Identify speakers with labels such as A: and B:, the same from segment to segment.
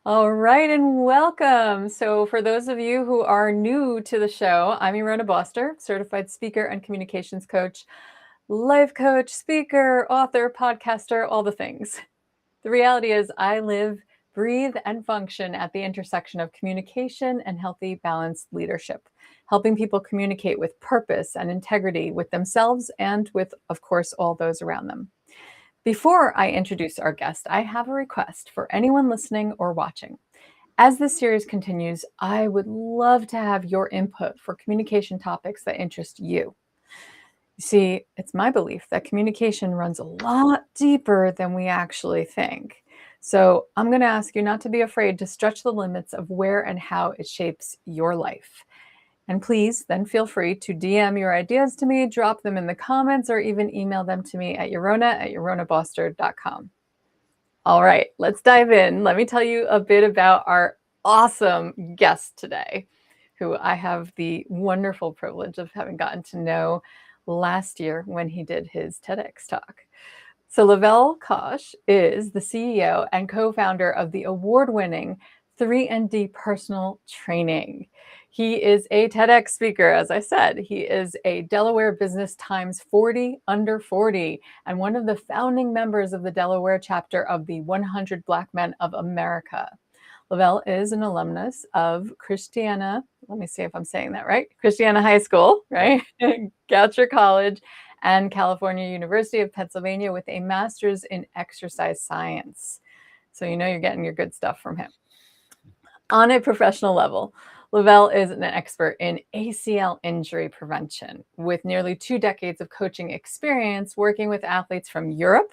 A: All right, and welcome. So, for those of you who are new to the show, I'm Irona Boster, certified speaker and communications coach, life coach, speaker, author, podcaster, all the things. The reality is, I live, breathe, and function at the intersection of communication and healthy, balanced leadership, helping people communicate with purpose and integrity with themselves and with, of course, all those around them. Before I introduce our guest, I have a request for anyone listening or watching. As this series continues, I would love to have your input for communication topics that interest you. You see, it's my belief that communication runs a lot deeper than we actually think. So I'm going to ask you not to be afraid to stretch the limits of where and how it shapes your life. And please then feel free to DM your ideas to me, drop them in the comments, or even email them to me at Irona@ironaboster.com. All right, let's dive in. Let me tell you a bit about our awesome guest today, who I have the wonderful privilege of having gotten to know last year when he did his TEDx talk. So Lavelle Kosh is the CEO and co-founder of the award-winning 3ND Personal Training. He is a TEDx speaker, as I said. He is a Delaware Business Times 40 Under 40 and one of the founding members of the Delaware chapter of the 100 Black Men of America. Lavelle is an alumnus of Christiana, let me see if I'm saying that right, Christiana High School, right? Goucher College and California University of Pennsylvania with a master's in exercise science. So you know you're getting your good stuff from him. On a professional level, Lavelle is an expert in ACL injury prevention with nearly 2 decades of coaching experience working with athletes from Europe,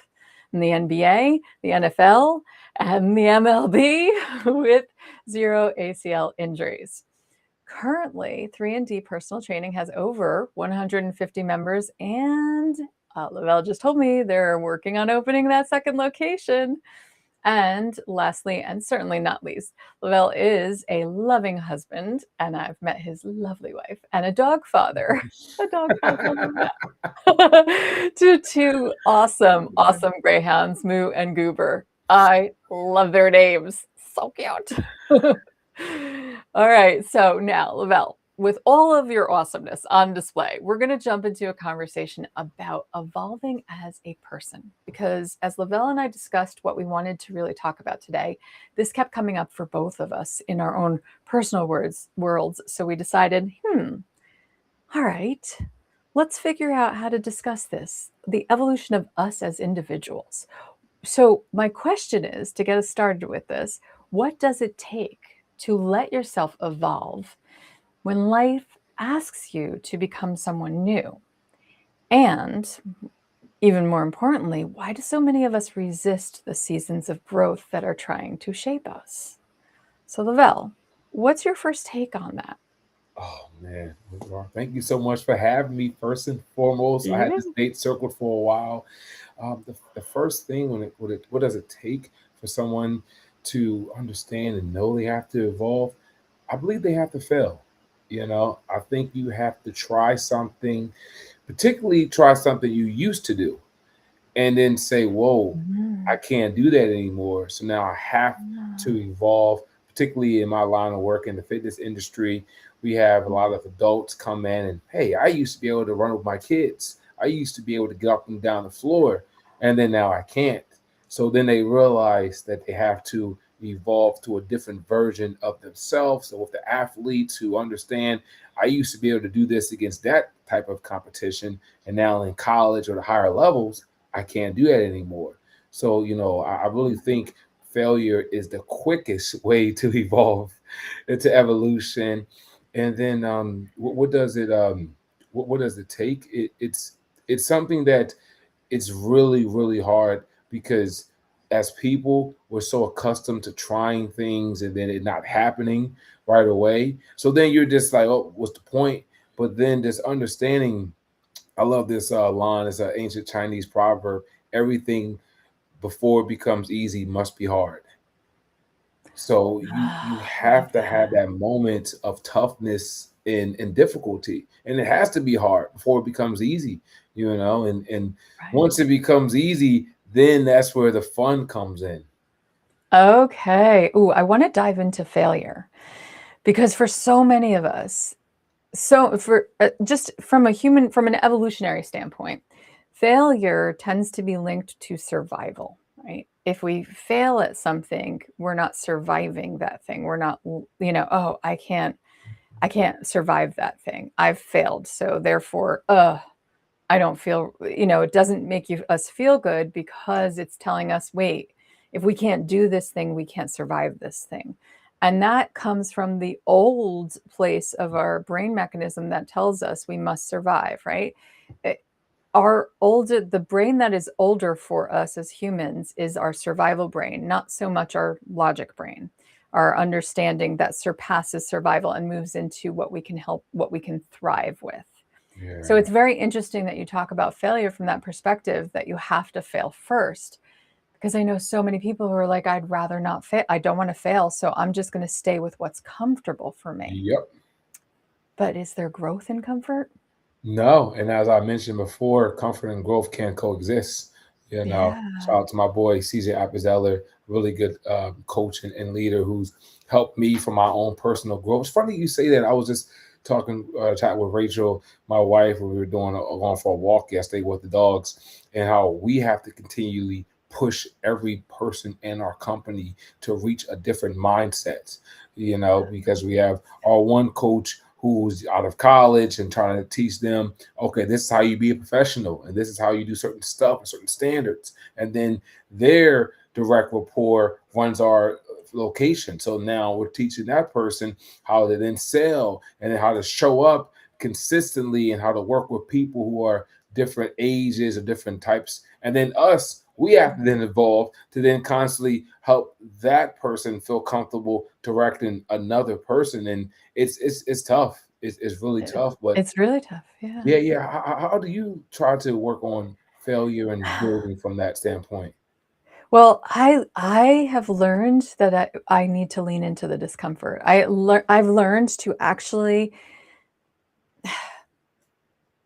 A: and the NBA, the NFL, and the MLB with 0 ACL injuries. Currently, 3ND Personal Training has over 150 members, and Lavelle just told me they're working on opening that second location. And lastly, and certainly not least, Lavelle is a loving husband, and I've met his lovely wife, and a dog father, a dog father to 2 awesome, awesome greyhounds, Moo and Goober. I love their names. So cute. All right, so now, Lavelle, with all of your awesomeness on display, we're going to jump into a conversation about evolving as a person. Because as Lavelle and I discussed what we wanted to really talk about today, this kept coming up for both of us in our own personal worlds. So we decided, all right, let's figure out how to discuss this, the evolution of us as individuals. So my question is, to get us started with this, what does it take to let yourself evolve when life asks you to become someone new? And even more importantly, why do so many of us resist the seasons of growth that are trying to shape us? So, Lavelle, what's your first take on that?
B: Oh man, well, thank you so much for having me. First and foremost, I had
A: Yeah.
B: this date circled for a while. The first thing what does it take for someone to understand and know they have to evolve? I believe they have to fail. I think you have to try something, particularly try something you used to do, and then say, "Whoa, I
A: Mm.
B: can't do that anymore." So now I have to evolve, particularly in my line of work in the fitness industry. We have a lot of adults come in and, hey, I used to be able to run with my kids. I used to be able to get up and down the floor, and then now I can't. So then they realize that they have to evolve to a different version of themselves. So with the athletes who understand, I used to be able to do this against that type of competition, and now in college or the higher levels, I can't do that anymore. So, I really think failure is the quickest way to evolve into evolution. And then what does it what does it take? It's something that it's really, really hard because as people, we're so accustomed to trying things and then it not happening right away. So then you're just like, oh, what's the point? But then just understanding, I love this line. It's an ancient Chinese proverb. Everything before it becomes easy must be hard. So you
A: I
B: have
A: love
B: to have
A: that.
B: that moment of toughness and difficulty, and it has to be hard before it becomes easy. And
A: Right.
B: once it becomes easy, then that's where the fun comes in.
A: Okay. Ooh, I want to dive into failure because for so many of us, so for just from from an evolutionary standpoint, failure tends to be linked to survival, right? If we fail at something, we're not surviving that thing. We're not, oh, I can't survive that thing. I've failed. So therefore, I don't feel, it doesn't make us feel good because it's telling us, wait, if we can't do this thing, we can't survive this thing. And that comes from the old place of our brain mechanism that tells us we must survive, right? It, the brain that is older for us as humans is our survival brain, not so much our logic brain, our understanding that surpasses survival and moves into what we can thrive with. So
B: Yeah.
A: it's very interesting that you talk about failure from that perspective, that you have to fail first. Because I know so many people who are like, I'd rather not fail. I don't want to fail. So I'm just going to stay with what's comfortable for me.
B: Yep.
A: But is there growth in comfort?
B: No, and as I mentioned before, comfort and growth can coexist.
A: Yeah.
B: Shout out to my boy CJ Appenzeller, really good coach and leader who's helped me for my own personal growth. It's funny you say that. I was just chat with Rachel, my wife, when we were going for a walk yesterday with the dogs, and how we have to continually push every person in our company to reach a different mindset. Because we have our one coach who's out of college and trying to teach them, okay, this is how you be a professional and this is how you do certain stuff and certain standards. And then their direct rapport runs our location. So now we're teaching that person how to then sell and then how to show up consistently and how to work with people who are different ages or different types. And then we have to then evolve to then constantly help that person feel comfortable directing another person. And it's tough. It's really tough. But
A: It's really tough. Yeah.
B: yeah. How do you try to work on failure and building from that standpoint?
A: Well, I have learned that I need to lean into the discomfort. I've learned to actually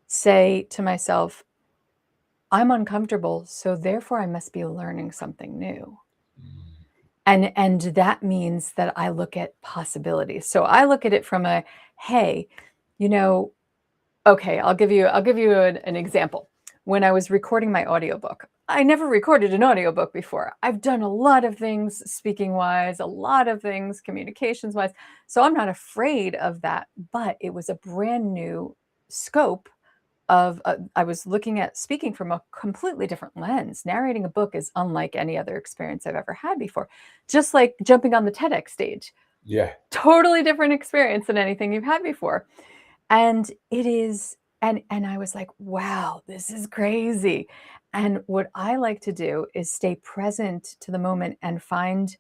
A: say to myself, I'm uncomfortable, so therefore I must be learning something new. And that means that I look at possibilities. So I look at it from hey, you know, okay, I'll give you an example. When I was recording my audiobook, I never recorded an audiobook before. I've done a lot of things speaking wise, a lot of things communications wise. So I'm not afraid of that, but it was a brand new scope of I was looking at speaking from a completely different lens. Narrating a book is unlike any other experience I've ever had before. Just like jumping on the TEDx stage,
B: Yeah.
A: totally different experience than anything you've had before. And it is, and I was like, wow, this is crazy. And what I like to do is stay present to the moment and find,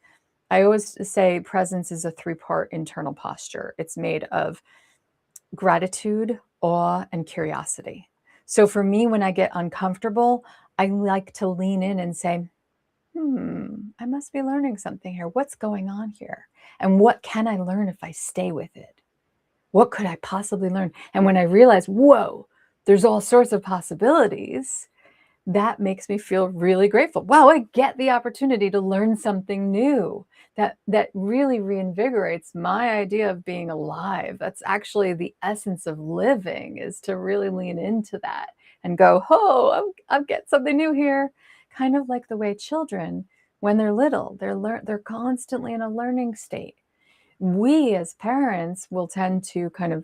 A: I always say presence is a three-part internal posture. It's made of gratitude, awe, and curiosity. So for me, when I get uncomfortable, I like to lean in and say, I must be learning something here. What's going on here? And what can I learn if I stay with it? What could I possibly learn? And when I realize, whoa, there's all sorts of possibilities, that makes me feel really grateful. Wow, I get the opportunity to learn something new. That really reinvigorates my idea of being alive. That's actually the essence of living, is to really lean into that and go, oh, I'm get something new here. Kind of like the way children, when they're little, they're constantly in a learning state. We as parents will tend to kind of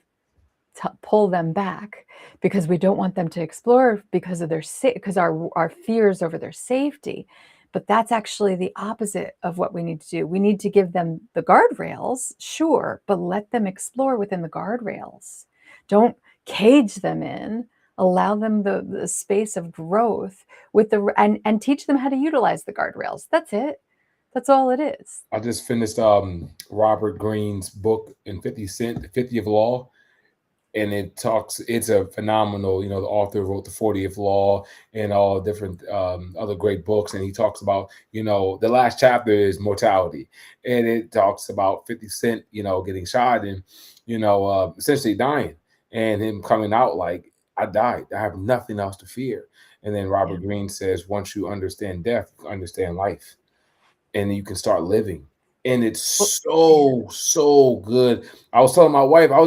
A: pull them back because we don't want them to explore because of because our fears over their safety. But that's actually the opposite of what we need to do. We need to give them the guardrails, sure, but let them explore within the guardrails. Don't cage them in. Allow them the space of growth with and teach them how to utilize the guardrails. That's it. That's all it is.
B: I just finished Robert Greene's book in 50 Cent, The 50th Law. And it's a phenomenal, the author wrote The 40th Law and all different other great books. And he talks about, the last chapter is mortality. And it talks about 50 Cent, getting shot and, essentially dying and him coming out like, I died. I have nothing else to fear. And then
A: Yeah.
B: Robert Greene says, once you understand death, you understand life. and you can start living. And it's
A: Well, yeah.
B: so good. I was telling my wife, I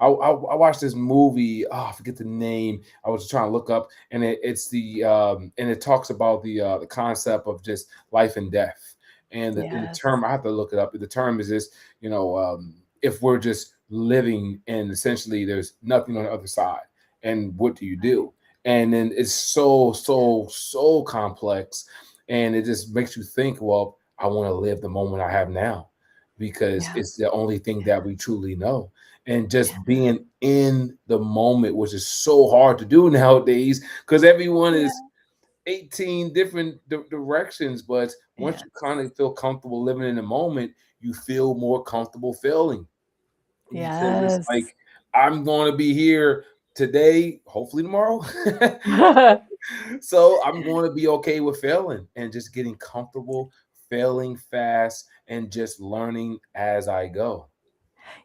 B: watched this movie. Oh, I forget the name. I was trying to look up, and and it talks about the concept of just life and death. And the
A: Yes.
B: term, I have to look it up. The term is this, if we're just living and essentially there's nothing on the other side, and what do you
A: Right.
B: do? And then it's so complex, and it just makes you think, well, I want to live the moment I have now, because
A: Yeah.
B: it's the only thing that we truly know. And just
A: Yeah.
B: being in the moment, which is so hard to do nowadays, because everyone is
A: Yeah.
B: 18 different directions. But once
A: Yeah.
B: you kind of feel comfortable living in the moment, you feel more comfortable failing, because it's
A: Yes.
B: like, I'm going to be here today, hopefully tomorrow. So I'm going to be okay with failing and just getting comfortable failing fast and just learning as I go.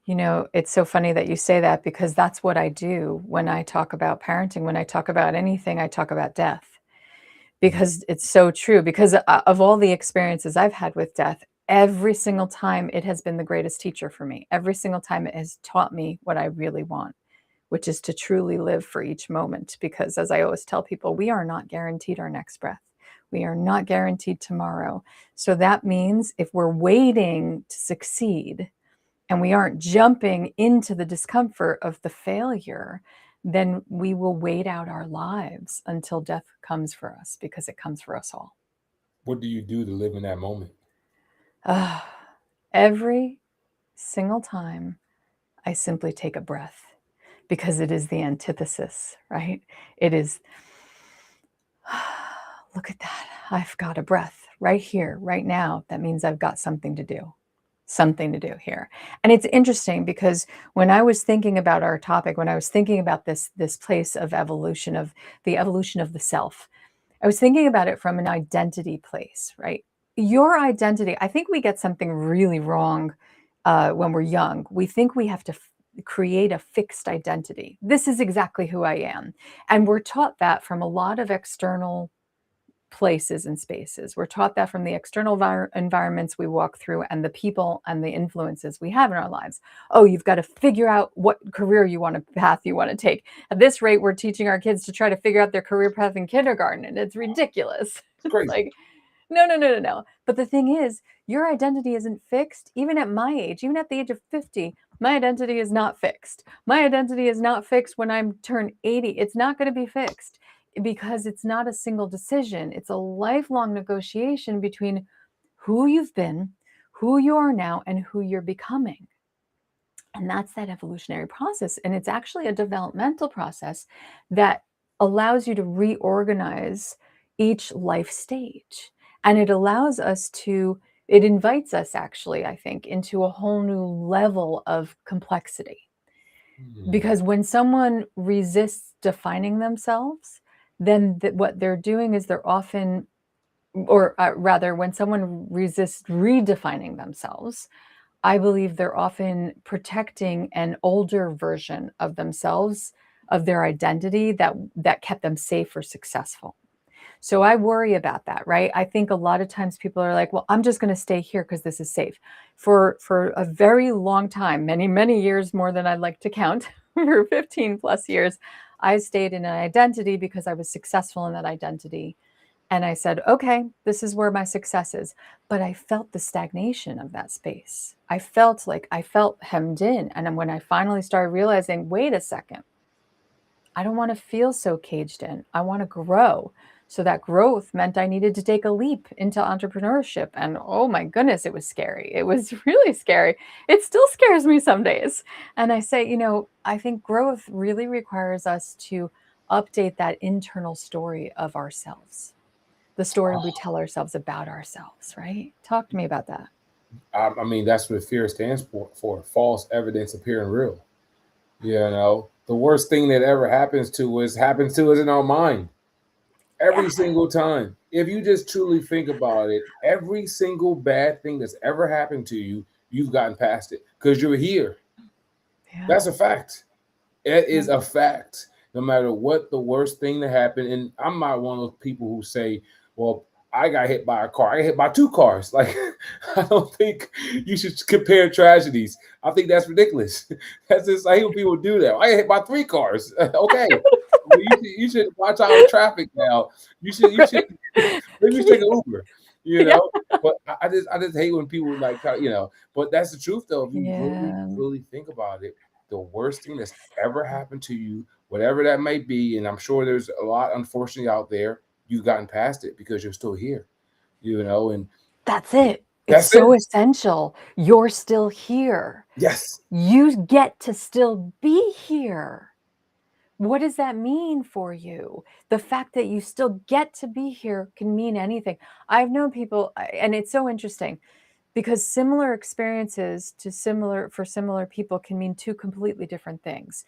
A: It's so funny that you say that because that's what I do when I talk about parenting. When I talk about anything, I talk about death
B: Mhm.
A: because it's so true. Because of all the experiences I've had with death, every single time it has been the greatest teacher for me. Every single time it has taught me what I really want, which is to truly live for each moment. Because as I always tell people, we are not guaranteed our next breath. We are not guaranteed tomorrow. So that means if we're waiting to succeed, and we aren't jumping into the discomfort of the failure, then we will wait out our lives until death comes for us because it comes for us all.
B: What do you do to live in that moment?
A: Ah, every single time I simply take a breath because it is the antithesis, right? It is, look at that. I've got a breath right here, right now. That means I've got something to do. Something to do here. And it's interesting because when I was thinking about our topic, when I was thinking about this place of evolution, of the evolution of the self, I was thinking about it from an identity place, right? Your identity, I think we get something really wrong when we're young. We think we have to create a fixed identity. This is exactly who I am. And we're taught that from a lot of external places and spaces. We're taught that from the external environments we walk through and the people and the influences we have in our lives. Oh, you've got to figure out what career you want to path you want to take. At this rate, we're teaching our kids to try to figure out their career path in kindergarten, and it's ridiculous.
B: It's
A: It's
B: crazy.
A: like, no, no, no, no, no. But the thing is, your identity isn't fixed. Even at my age, even at the age of 50, my identity is not fixed. My identity is not fixed when I'm turned 80. It's not going to be fixed because it's not a single decision. It's a lifelong negotiation between who you've been, who you are now, and who you're becoming. And that's that evolutionary process. And it's actually a developmental process that allows you to reorganize each life stage. And it invites us actually, I think, into a whole new level of complexity.
B: Hmm.
A: Because when someone resists defining themselves, then what they're doing is they're often, or rather, when someone resists redefining themselves, I believe they're often protecting an older version of themselves, of their identity that kept them safe or successful. So I worry about that, right? I think a lot of times people are like, "Well, I'm just going to stay here because this is safe." For a very long time, many years, more than I'd like to count, for 15 plus years, I stayed in an identity because I was successful in that identity. And I said, okay, this is where my success is. But I felt the stagnation of that space. I felt hemmed in. And then when I finally started realizing, wait a second, I don't want to feel so caged in. I want to grow. So that growth meant I needed to take a leap into entrepreneurship. And oh my goodness, it was scary. It was really scary. It still scares me some days. And I say, I think growth really requires us to update that internal story of ourselves, the story we tell ourselves about ourselves, right? Talk to me about that.
B: I mean, that's what fear stands for false evidence appearing real. The worst thing that ever happens to us in our mind every
A: Yeah.
B: single time. If you just truly think about it, every single bad thing that's ever happened to you, you've gotten past it because you're here.
A: Yeah.
B: That's a fact. It
A: Yeah.
B: is a fact. No matter what the worst thing that happened, and I'm not one of those people who say, "Well, I got hit by a car. I got hit by two cars. Like, I don't think you should compare tragedies. I think that's ridiculous. That's just, I hate when people do that. I got hit by three cars. Okay. Well, you should watch out in traffic now. You should
A: Right.
B: maybe you should take an Uber, you
A: Yeah.
B: know. But I just hate when people like but that's the truth though. If you really,
A: Yeah.
B: really think about it, the worst thing that's ever happened to you, whatever that may be, and I'm sure there's a lot unfortunately out there, you've gotten past it because you're still here, and
A: That's it. It's
B: that's it.
A: so essential. You're still here.
B: Yes.
A: You get to still be here. What does that mean for you? The fact that you still get to be here can mean anything. I've known people, and it's so interesting because similar experiences for similar people can mean two completely different things.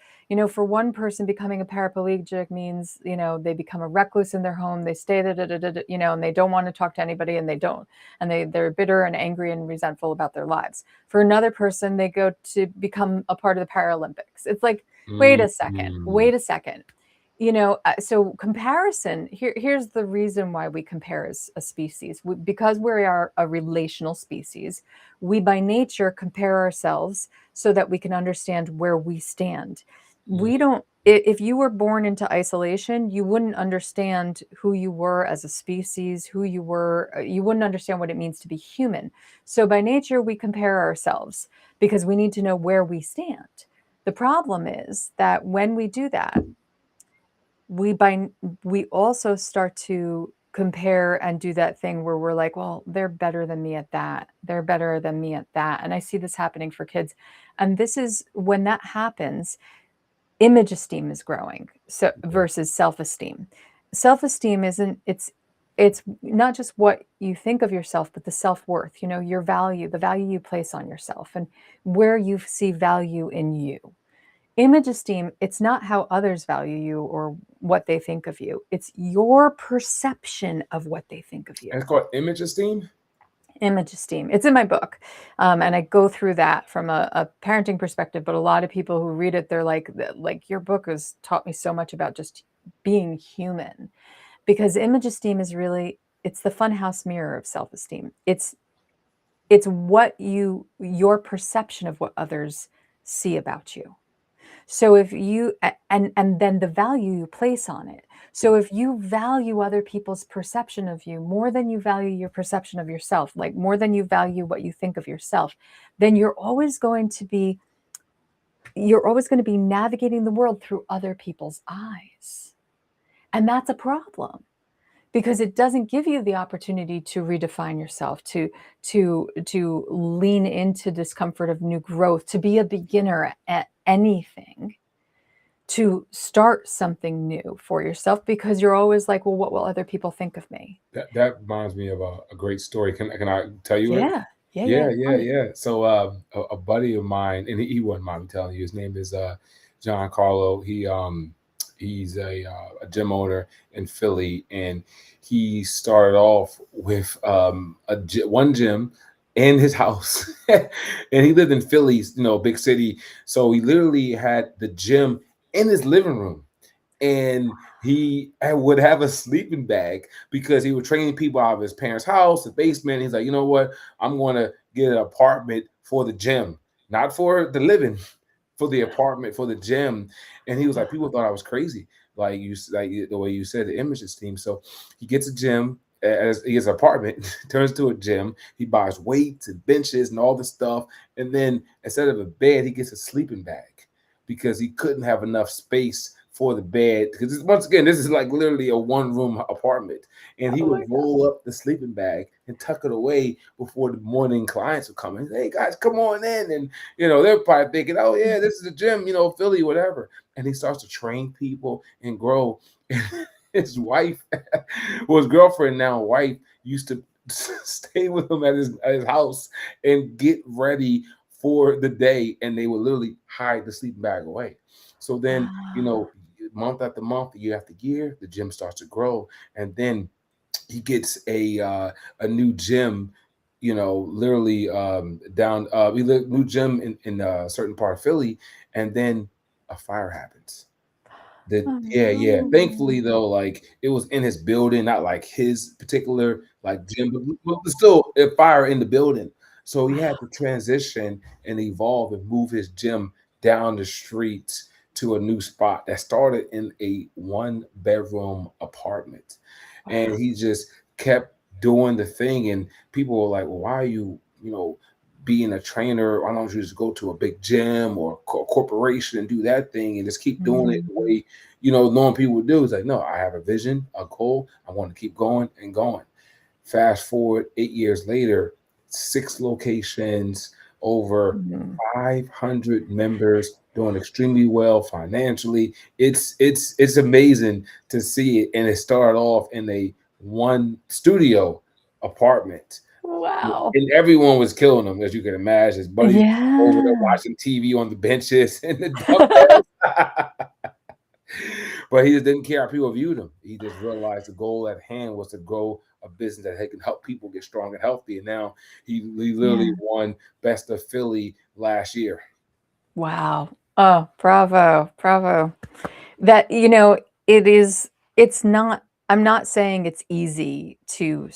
A: For one person, becoming a paraplegic means, they become a recluse in their home, they stay there, and they don't want to talk to anybody, and they're bitter and angry and resentful about their lives. For another person, they go to become a part of the Paralympics. It's like, wait a second,
B: Mm.
A: so comparison, here's the reason why we compare as a species. Because we are a relational species, we by nature compare ourselves so that we can understand where we stand.
B: Mm.
A: We don't, if you were born into isolation, you wouldn't understand who you were as a species, you wouldn't understand what it means to be human. So by nature, we compare ourselves because we need to know where we stand. The problem is that when we do that, we also start to compare and do that thing where we're like, well, they're better than me at that. They're better than me at that. And I see this happening for kids. And this is when that happens, image esteem is growing. So versus self-esteem. Self-esteem it's not just what you think of yourself, but the self-worth, your value, the value you place on yourself and where you see value in you. Image esteem, it's not how others value you or what they think of you. It's your perception of what they think of you.
B: And it's called image esteem.
A: Image esteem. It's in my book. And I go through that from a parenting perspective, but a lot of people who read it, they're like, your book has taught me so much about just being human. Because image esteem is really, it's the funhouse mirror of self-esteem. It's your perception of what others see about you. So if you and then the value you place on it. So if you value other people's perception of you more than you value your perception of yourself, like more than you value what you think of yourself, then you're always going to be navigating the world through other people's eyes. And that's a problem because it doesn't give you the opportunity to redefine yourself, to lean into discomfort of new growth, to be a beginner at anything, to start something new for yourself, because you're always like, well, what will other people think of me?
B: That reminds me of a great story. Can I tell you it?
A: Yeah.
B: Yeah,
A: Tell
B: yeah,
A: me.
B: yeah. So a buddy of mine, and he wouldn't mind me telling you, his name is John Carlo. He's a gym owner in Philly, and he started off with one gym in his house, and he lived in Philly, big city. So he literally had the gym in his living room, and he would have a sleeping bag because he was training people out of his parents' house, the basement. He's like, you know what? I'm going to get an apartment for the gym, not for the living, for the apartment, for the gym. And he was like, people thought I was crazy, like the way you said, the image esteem. So he gets a gym. As he gets an apartment, turns to a gym. He buys weights and benches and all this stuff. And then instead of a bed, he gets a sleeping bag because he couldn't have enough space for the bed, because once again, this is like literally a one-room apartment, and he
A: Oh my
B: would roll up the sleeping bag and tuck it away before the morning clients would come in. Hey guys, come on in, and they're probably thinking, oh yeah, this is a gym, Philly, whatever. And he starts to train people and grow. His wife, well, his girlfriend, now wife, used to stay with him at his house and get ready for the day, and they would literally hide the sleeping bag away. So then,
A: God.
B: month after month, year after year, the gym starts to grow, and then he gets a new gym, literally down we live new gym in a certain part of Philly, and then a fire happens. Yeah. Thankfully
A: Oh.
B: though, like it was in his building, not like his particular like gym, but still a fire in the building. So he had to transition and evolve and move his gym down the street to a new spot that started in a 1 bedroom apartment. And
A: Wow.
B: he just kept doing the thing. And people were like, well, why are you, being a trainer? Why don't you just go to a big gym or corporation and do that thing and just keep doing it the
A: Mhm.
B: way normal people would do? It's like, no, I have a vision, a goal. I want to keep going and going. Fast forward 8 years later, 6 locations, over
A: Mhm.
B: 500 members, doing extremely well financially. It's amazing to see it, and it started off in a 1 studio apartment,
A: Wow.
B: and everyone was killing him, as you can imagine. His buddies over there
A: Yeah.
B: watching TV on the benches and the dumbbells. But he just didn't care how people viewed him. He just realized the goal at hand was to grow a business that can help people get strong and healthy. And now he literally
A: Yeah.
B: won Best of Philly last year.
A: Wow. Oh, bravo. Bravo. That, it's not, I'm not saying it's easy to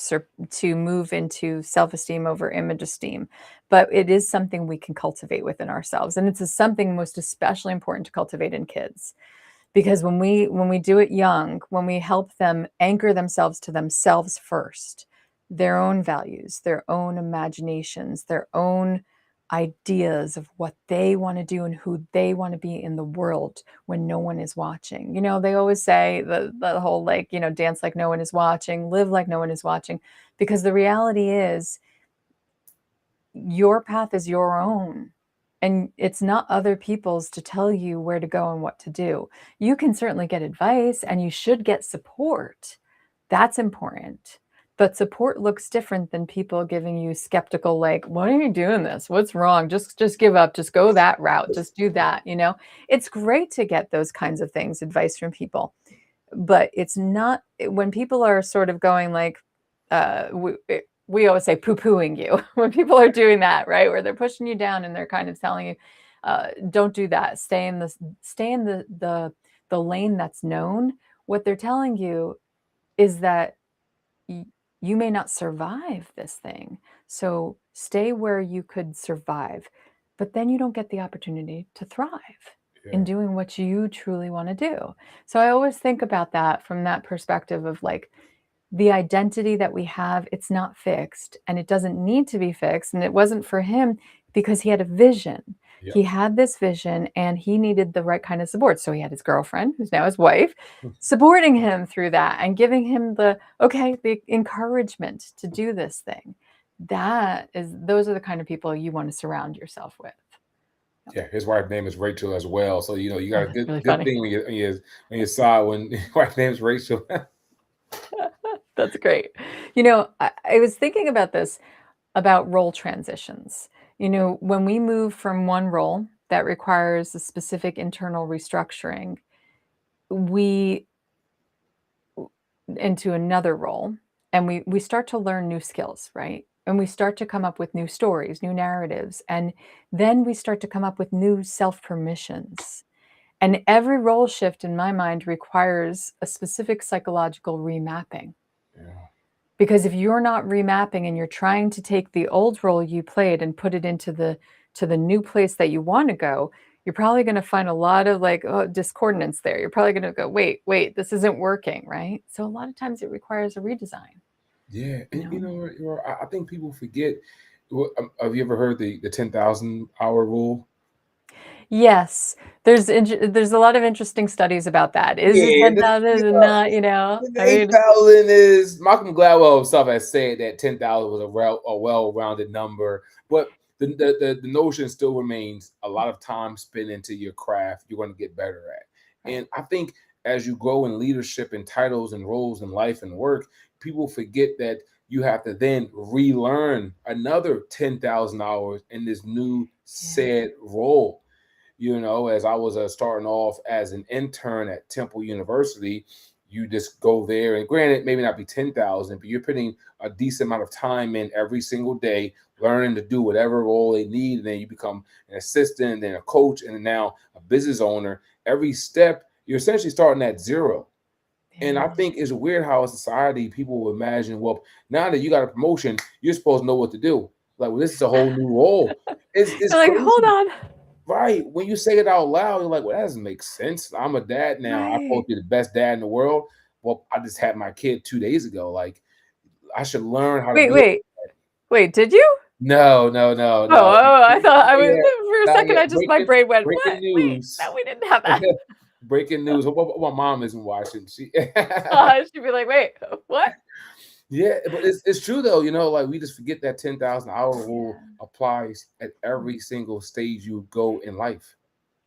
A: move into self-esteem over image esteem, but it is something we can cultivate within ourselves. And something most especially important to cultivate in kids. Because when we do it young, when we help them anchor themselves to themselves first, their own values, their own imaginations, their own ideas of what they want to do and who they want to be in the world when no one is watching. They always say the whole like, dance like no one is watching, live like no one is watching, because the reality is your path is your own. And it's not other people's to tell you where to go and what to do. You can certainly get advice and you should get support. That's important. But support looks different than people giving you skeptical, like, why are you doing this? What's wrong? Just give up. Just go that route. Just do that. It's great to get those kinds of things, advice from people. But it's not when people are sort of going like, we always say poo-pooing you when people are doing that, right? Where they're pushing you down and they're kind of telling you, don't do that. Stay in the lane that's known. What they're telling you is that you may not survive this thing. So stay where you could survive, but then you don't get the opportunity to thrive in
B: Yeah.
A: doing what you truly want to do. So I always think about that from that perspective of like, the identity that we have, it's not fixed and it doesn't need to be fixed. And it wasn't for him because he had a vision.
B: Yeah.
A: He had this vision and he needed the right kind of support. So he had his girlfriend, who's now his wife, supporting him through that and giving him the encouragement to do this thing. Those are the kind of people you want to surround yourself with.
B: Yeah, his wife's name is Rachel as well. So you
A: Oh,
B: got a
A: that's really
B: good
A: funny.
B: thing on your side when your wife's name is Rachel.
A: That's great. I was thinking about this, about role transitions. When we move from one role that requires a specific internal restructuring, we into another role, and we start to learn new skills, right? And we start to come up with new stories, new narratives, and then we start to come up with new self permissions. And every role shift in my mind requires a specific psychological remapping.
B: Yeah.
A: Because if you're not remapping and you're trying to take the old role you played and put it into the new place that you want to go, you're probably going to find a lot of like discordance there. You're probably going to go, wait, this isn't working, right? So a lot of times it requires a redesign.
B: Yeah,
A: You
B: and
A: know?
B: I think people forget. Have you ever heard the 10,000 hour rule?
A: Yes, there's a lot of interesting studies about that. Is it
B: Yeah,
A: 10,000 and not?
B: the
A: I
B: eight
A: mean,
B: thousand is Malcolm Gladwell himself has said that 10,000 was a well-rounded number, but the notion still remains a lot of time spent into your craft you're going to get better at.
A: right.
B: And I think as you grow in leadership and titles and roles in life and work, people forget that you have to then relearn another 10,000 hours in this new
A: Yeah.
B: said role. As I was starting off as an intern at Temple University, you just go there, and granted, maybe not be 10,000, but you're putting a decent amount of time in every single day, learning to do whatever role they need. And then you become an assistant, then a coach, and now a business owner. Every step You're essentially starting at zero. And I
A: Yeah.
B: think it's weird how in society people will imagine, well, now that you got a promotion, you're supposed to know what to do. Like, well, this is a whole new role. It's
A: You're like, hold
B: crazy.
A: on.
B: Right. When you say it out loud, you're like, well, that doesn't make sense. I'm a dad now. I'm
A: Right.
B: supposed to be the best dad in the world. Well, I just had my kid 2 days ago. Like, I should learn how to
A: Wait,
B: be.
A: wait, wait, did you?
B: No, no, no,
A: Oh,
B: no.
A: oh, I thought I
B: Not
A: was
B: yet.
A: for a
B: Not
A: second,
B: yet.
A: my brain went,
B: Breaking
A: "What? Wait,
B: news.
A: no, we didn't have that."
B: Breaking news. Hope my mom isn't watching. She
A: She'd be like, "Wait, what?"
B: Yeah, but it's true though, like we just forget that 10,000 hour rule
A: Yeah.
B: applies at every single stage you go in life.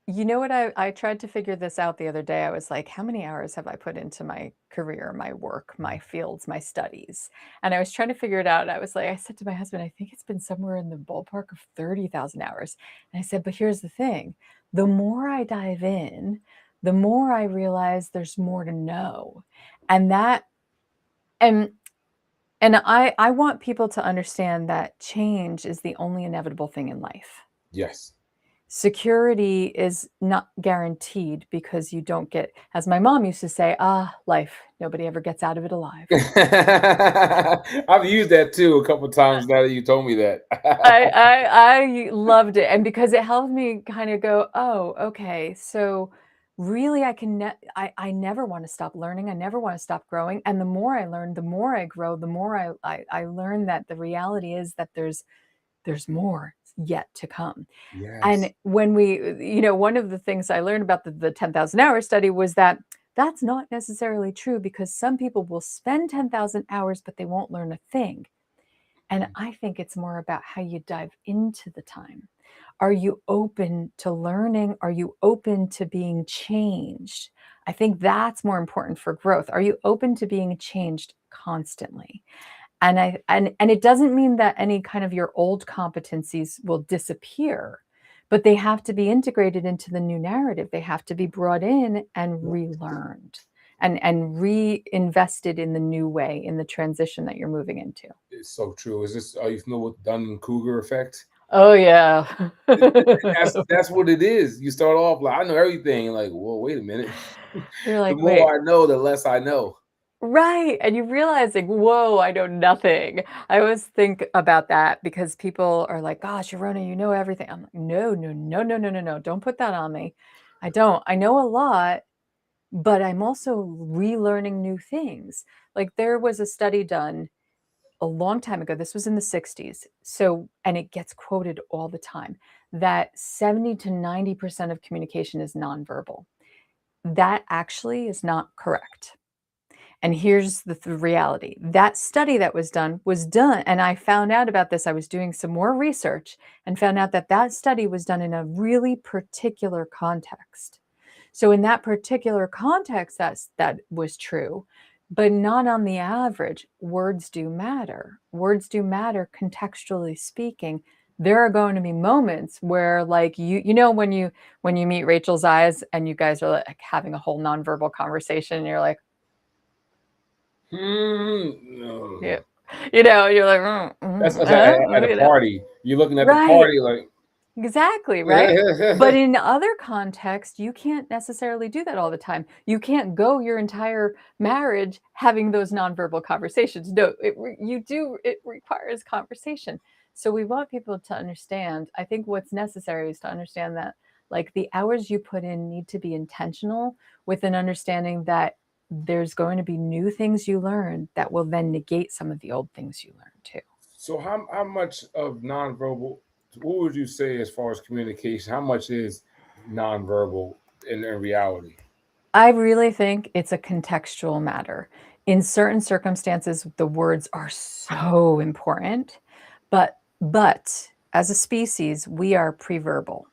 A: You know what? I tried to figure this out the other day. I was like, how many hours have I put into my career, my work, my fields, my studies? And I was trying to figure it out. I was like, I said to my husband, I think it's been somewhere in the ballpark of 30,000 hours. And I said, but here's the thing. The more I dive in, the more I realize there's more to know. And that and I want people to understand that change is the only inevitable thing in life.
B: Yes.
A: Security is not guaranteed because you don't get, as my mom used to say, life, nobody ever gets out of it alive.
B: I've used that too a couple times now that you told me that.
A: I loved it, and because it helped me kind of go, oh, okay, so really I never want to stop learning. I never want to stop growing. And the more I learn, the more I grow, the more I learn that the reality is that there's more yet to come.
B: Yes.
A: And when one of the things I learned about the 10,000 hour study was that that's not necessarily true, because some people will spend 10,000 hours, but they won't learn a thing. And I think it's more about how you dive into the time. Are you open to learning? Are you open to being changed? I think that's more important for growth. Are you open to being changed constantly? And it doesn't mean that any kind of your old competencies will disappear, but they have to be integrated into the new narrative. They have to be brought in and relearned and reinvested in the new way, in the transition that you're moving into.
B: It's so true. Are you familiar with Dunning-Kruger effect?
A: Oh yeah.
B: That's what it is. You start off like, I know everything. Like, well, wait a minute.
A: You're
B: The
A: like,
B: more
A: wait,
B: I know, the less I know.
A: right. And you realize like, whoa, I know nothing. I always think about that because people are like, gosh, Rona, you know everything. I'm like, no, no, no, no, no, no, no. Don't put that on me. I don't. I know a lot, but I'm also relearning new things. Like there was a study done a long time ago. This was in the 60s. So, and it gets quoted all the time, that 70 to 90% of communication is nonverbal. That actually is not correct. And here's the reality. That study that was done, and I found out about this. I was doing some more research and found out that that study was done in a really particular context. So in that particular context, that was true, but not on the average. Words do matter. Words do matter contextually speaking. There are going to be moments where, like when you meet Rachel's eyes and you guys are like having a whole nonverbal conversation, and you're like,
B: No.
A: yeah. You're like,
B: That's at a
A: you know,
B: party. You're looking at the
A: right.
B: party like,
A: Exactly, right? But in other contexts, you can't necessarily do that all the time. You can't go your entire marriage having those nonverbal conversations. No, it requires conversation. So we want people to understand. I think what's necessary is to understand that like the hours you put in need to be intentional, with an understanding that there's going to be new things you learn that will then negate some of the old things you learned too.
B: so how much of nonverbal, what would you say as far as communication? How much is nonverbal in reality?
A: I really think it's a contextual matter. In certain circumstances, the words are so important, but as a species, we are preverbal.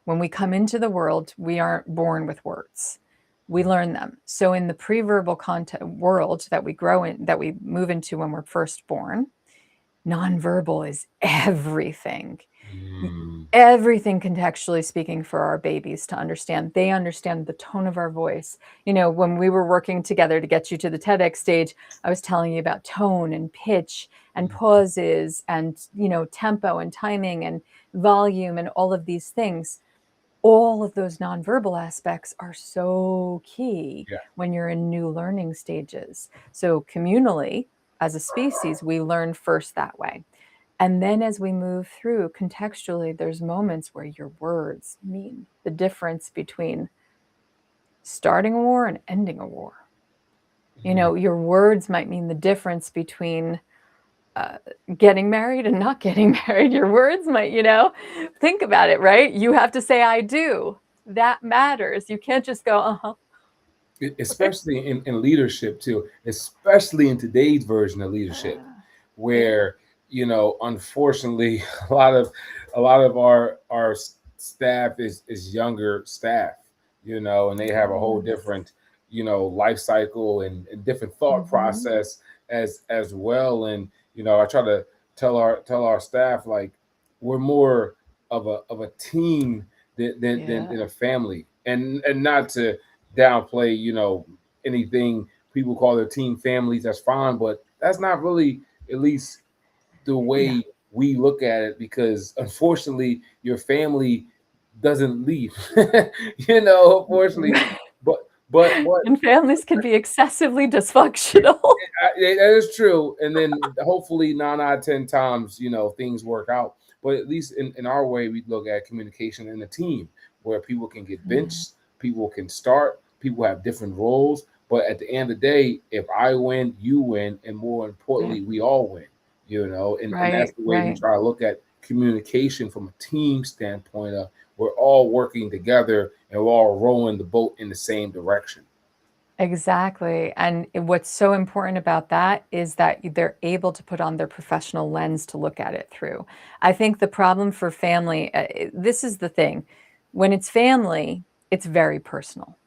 A: When we come into the world, we aren't born with words. We learn them. So in the preverbal world that we grow in, that we move into when we're first born, nonverbal is everything.
B: Mm.
A: Everything contextually speaking for our babies to understand. They understand the tone of our voice. When we were working together to get you to the TEDx stage, I was telling you about tone and pitch and pauses and, tempo and timing and volume and all of these things. all of those nonverbal aspects are so key
B: Yeah.
A: when you're in new learning stages. So communally, as a species, we learn first that way. And then as we move through contextually, there's moments where your words mean the difference between starting a war and ending a war. You know, your words might mean the difference between getting married and not getting married. Your words might, think about it, right? You have to say, I do. That matters. You can't just go, uh-huh.
B: Especially in leadership too, especially in today's version of leadership, where unfortunately a lot of our staff is younger staff, and they have a whole different life cycle and different thought
A: Mhm.
B: process as well. And I try to tell our staff, like, we're more of a team than
A: Yeah.
B: a family, and not to downplay anything people call their team families. That's fine, but that's not really, at least, the
A: Yeah.
B: way we look at it, because unfortunately your family doesn't leave. Unfortunately. But
A: And families can be excessively dysfunctional.
B: that is true. And then hopefully 9 out of 10 times, things work out. But at least in our way, we look at communication in a team where people can get
A: Mm.
B: benched, people can start, people have different roles. But at the end of the day, if I win, you win, and more
A: Yeah.
B: importantly, we all win. And that's
A: Right,
B: the way we
A: right.
B: try to look at communication from a team standpoint of, we're all working together and we're all rowing the boat in the same direction.
A: Exactly. And what's so important about that is that they're able to put on their professional lens to look at it through. I think the problem for family, this is the thing. When it's family, it's very personal.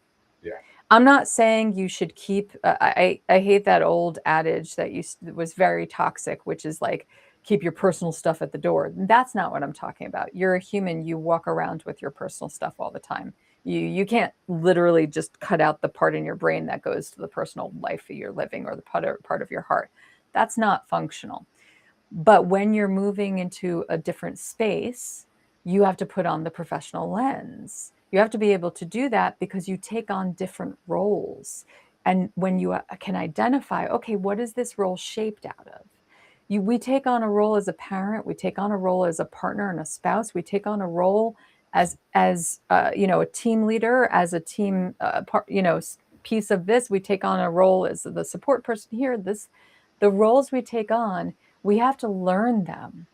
B: Yeah.
A: I'm not saying you should keep, I hate that old adage that was very toxic, which is like, keep your personal stuff at the door. That's not what I'm talking about. You're a human. You walk around with your personal stuff all the time. You can't literally just cut out the part in your brain that goes to the personal life you're living, or the part of your heart. That's not functional. But when you're moving into a different space, you have to put on the professional lens. You have to be able to do that because you take on different roles. And when you can identify, okay, what is this role shaped out of? We take on a role as a parent, we take on a role as a partner and a spouse, we take on a role as a team leader, as a team piece of this. We take on a role as the support person here. The roles we take on, we have to learn them.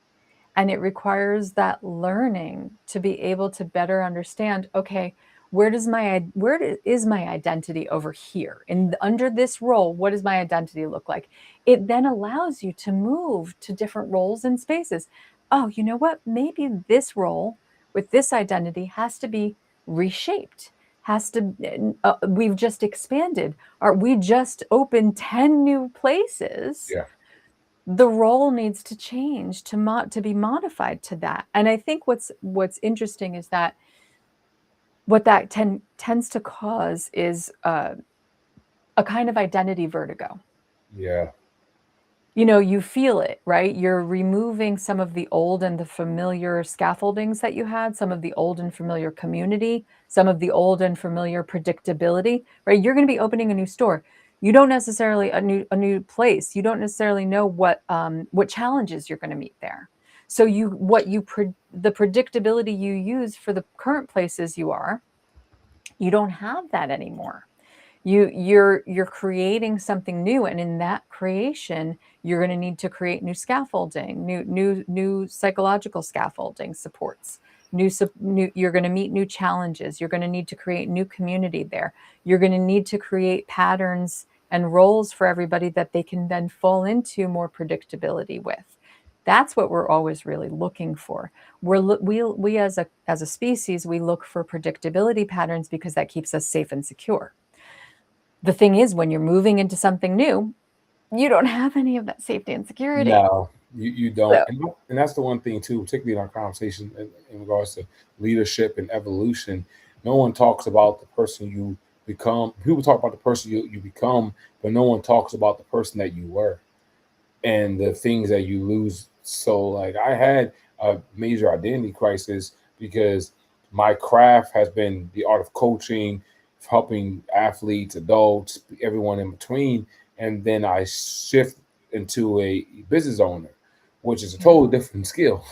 A: And it requires that learning to be able to better understand, okay, where is my identity over here? And under this role, what does my identity look like? It then allows you to move to different roles and spaces. Oh, you know what? Maybe this role with this identity has to be reshaped. We've just expanded, or we just opened 10 new places.
B: Yeah.
A: The role needs to change to be modified to that. And I think what's interesting is that what that tends to cause is a kind of identity vertigo.
B: Yeah.
A: You feel it, right? You're removing some of the old and the familiar scaffoldings that you had, some of the old and familiar community, some of the old and familiar predictability, right? You're going to be opening a new store. You don't necessarily a new place. You don't necessarily know what challenges you're going to meet there. So the predictability you use for the current places you don't have that anymore. You're creating something new, and in that creation you're going to need to create new scaffolding, new psychological scaffolding supports, you're going to meet new challenges. You're going to need to create new community there. You're going to need to create patterns and roles for everybody that they can then fall into more predictability with. That's what we're always really looking for. We as a species, we look for predictability patterns because that keeps us safe and secure. The thing is, when you're moving into something new, you don't have any of that safety and security.
B: No, you don't.
A: So,
B: And that's the one thing too, particularly in our conversation in regards to leadership and evolution. No one talks about the person you become. People talk about the person you become, but no one talks about the person that you were and the things that you lose. So, like, I had a major identity crisis because my craft has been the art of coaching, helping athletes, adults, everyone in between. And then I shift into a business owner, which is a
A: Yeah.
B: totally different skill.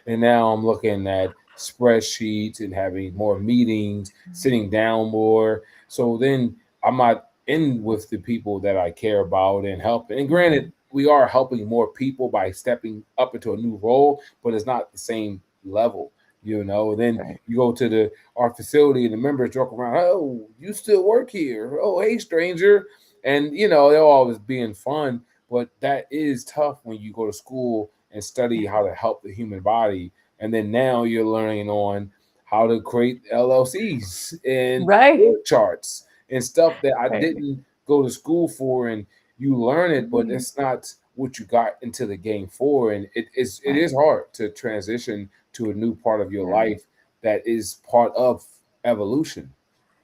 B: And now I'm looking at spreadsheets and having more meetings, sitting down more. So then I'm not in with the people that I care about and helping. And granted, we are helping more people by stepping up into a new role, but it's not the same level. Then
A: Right.
B: you go to the our facility and the members joke around, oh, you still work here? Oh, hey, stranger. And they're always being fun, but that is tough when you go to school and study how to help the human body, and then now you're learning on how to create LLCs and
A: Right.
B: org charts and stuff that I
A: Right.
B: didn't go to school for, and you learn it, but
A: Right.
B: it's not what you got into the game for, and it is
A: Right.
B: hard to transition to a new part of your
A: Yeah.
B: life that is part of evolution.